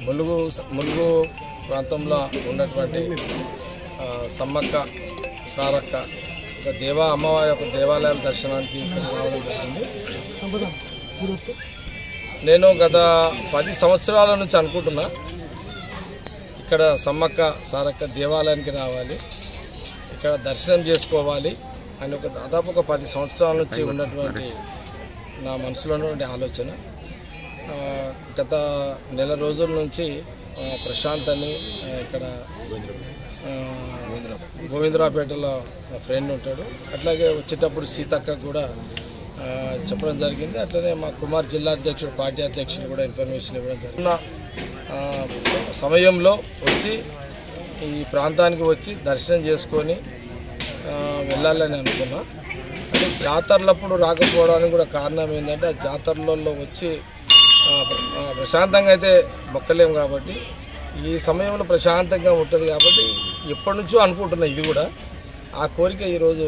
ములుగు ప్రాంతంలో ఉన్నటువంటి సమ్మక్క సారక్క అమ్మవారి యొక్క దేవాలయాల దర్శనానికి రావడం జరిగింది. నేను గత 10 సంవత్సరాల నుంచి అనుకుంటున్నా ఇక్కడ సమ్మక్క సారక్క దేవాలయానికి రావాలి, ఇక్కడ దర్శనం చేసుకోవాలి అని దాదాపు ఒక 10 సంవత్సరాల నుంచి ఉన్నటువంటి నా మనసులో ఉన్నటువంటి ఆలోచన. గత నెల రోజుల నుంచి ప్రశాంత్ అని ఇక్కడ గోవిందరాపేటలో ఫ్రెండ్ ఉంటాడు, అట్లాగే వచ్చేటప్పుడు సీతక్క కూడా చెప్పడం జరిగింది. అట్లనే మా కుమార్ జిల్లా అధ్యక్షుడు పార్టీ అధ్యక్షుడు కూడా ఇన్ఫర్మేషన్ ఇవ్వడం జరిగింది. సమయంలో వచ్చి ఈ ప్రాంతానికి వచ్చి దర్శనం చేసుకొని వెళ్ళాలని అనుకున్నా. అంటే జాతరలప్పుడు రాకపోవడానికి కూడా కారణం ఏంటంటే ఆ జాతరలలో వచ్చి ప్రశాంతంగా అయితే మొక్కలేము కాబట్టి ఈ సమయంలో ప్రశాంతంగా ఉంటుంది కాబట్టి ఎప్పటి నుంచో అనుకుంటున్నా. ఇది కూడా ఆ కోరిక ఈరోజు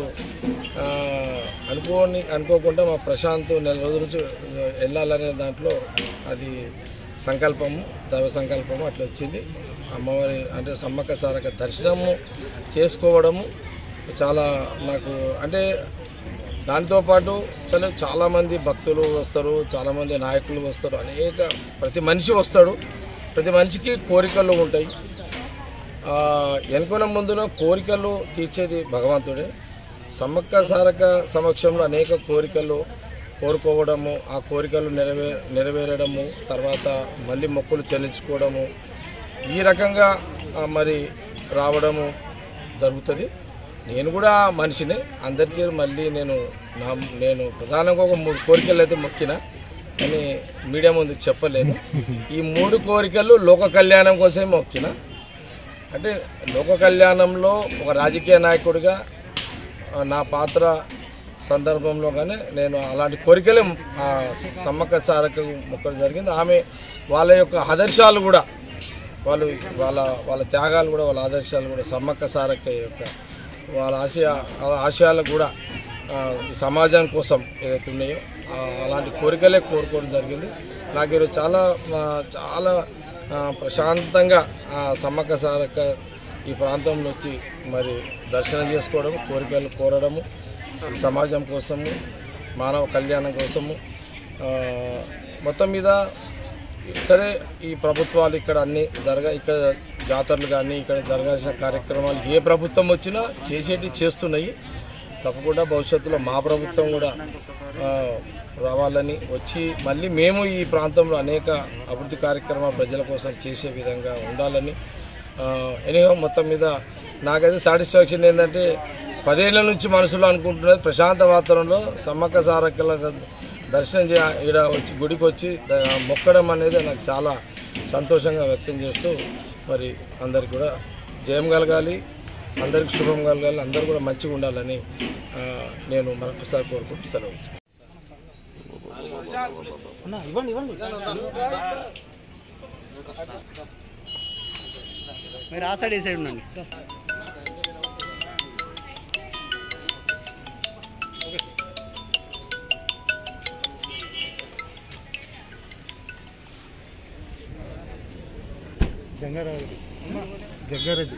అనుకోకుండా మా ప్రశాంత్ నెల రోజుల నుంచి వెళ్ళాలనే దాంట్లో అది సంకల్పము, దైవ సంకల్పము అట్లా వచ్చింది. అమ్మవారి అంటే సమ్మక్క సారక్క దర్శనము చేసుకోవడము చాలా నాకు అంటే దాంతోపాటు చాలామంది భక్తులు వస్తారు, చాలామంది నాయకులు వస్తారు, ప్రతి మనిషి వస్తాడు, ప్రతి మనిషికి కోరికలు ఉంటాయి. వెనుకొన ముందులో కోరికలు తీర్చేది భగవంతుడే. సమ్మక్క సారక్క సమక్షంలో అనేక కోరికలు కోరుకోవడము, ఆ కోరికలు నెరవేరడము, తర్వాత మళ్ళీ మొక్కులు చెల్లించుకోవడము, ఈ రకంగా మరి రావడము జరుగుతుంది. నేను కూడా మనిషినే, అందరికీ మళ్ళీ నేను ప్రధానంగా ఒక 3 కోరికలు అయితే మొక్కిన అని మీడియా ముందు చెప్పలేను. ఈ 3 కోరికలు లోక కళ్యాణం కోసమే మొక్కిన. అంటే లోక కళ్యాణంలో ఒక రాజకీయ నాయకుడిగా నా పాత్ర సందర్భంలో కానీ నేను అలాంటి కోరికలే సమ్మక్క సారక్క మొక్కడం జరిగింది. ఆమె వాళ్ళ యొక్క ఆదర్శాలు కూడా వాళ్ళ త్యాగాలు కూడా వాళ్ళ ఆదర్శాలు కూడా సమ్మక్క సారక్క యొక్క వాళ్ళ ఆశయాలు కూడా ఈ సమాజం కోసం ఏదైతే ఉన్నాయో అలాంటి కోరికలే కోరుకోవడం జరిగింది. నాకు ఈరోజు చాలా ప్రశాంతంగా సమ్మక్క సారక్క ఈ ప్రాంతంలో వచ్చి మరి దర్శనం చేసుకోవడం, కోరికలు కోరడము, సమాజం కోసము, మానవ కళ్యాణం కోసము మొత్తం మీద సరే ఈ ప్రభుత్వాలు ఇక్కడ అన్నీ ఇక్కడ జాతరలు కానీ ఇక్కడ జరగాల్సిన కార్యక్రమాలు ఏ ప్రభుత్వం వచ్చినా చేస్తున్నాయి. తప్పకుండా భవిష్యత్తులో మా ప్రభుత్వం కూడా రావాలని వచ్చి మళ్ళీ మేము ఈ ప్రాంతంలో అనేక అభివృద్ధి కార్యక్రమాలు ప్రజల కోసం చేసే విధంగా ఉండాలని ఎనీహో మొత్తం మీద నాకైతే సాటిస్ఫాక్షన్ ఏంటంటే 10 ఏళ్ల నుంచి మనసులో అనుకుంటున్నది ప్రశాంత వాతావరణంలో సమ్మక్క సారక్కల దర్శనం ఇక్కడ వచ్చి గుడికి వచ్చి మొక్కడం అనేది నాకు చాలా సంతోషంగా వ్యక్తం చేస్తూ మరి అందరికి కూడా జయం కలగాలి, అందరికి శుభం కలగాలి, అందరూ కూడా మంచిగా ఉండాలని నేను మరొకసారి కోరుకుంటూ సెలవు. మీరు ఆ సైడ్ ఈ సైడ్ ఉండండి. జంగారెడ్డి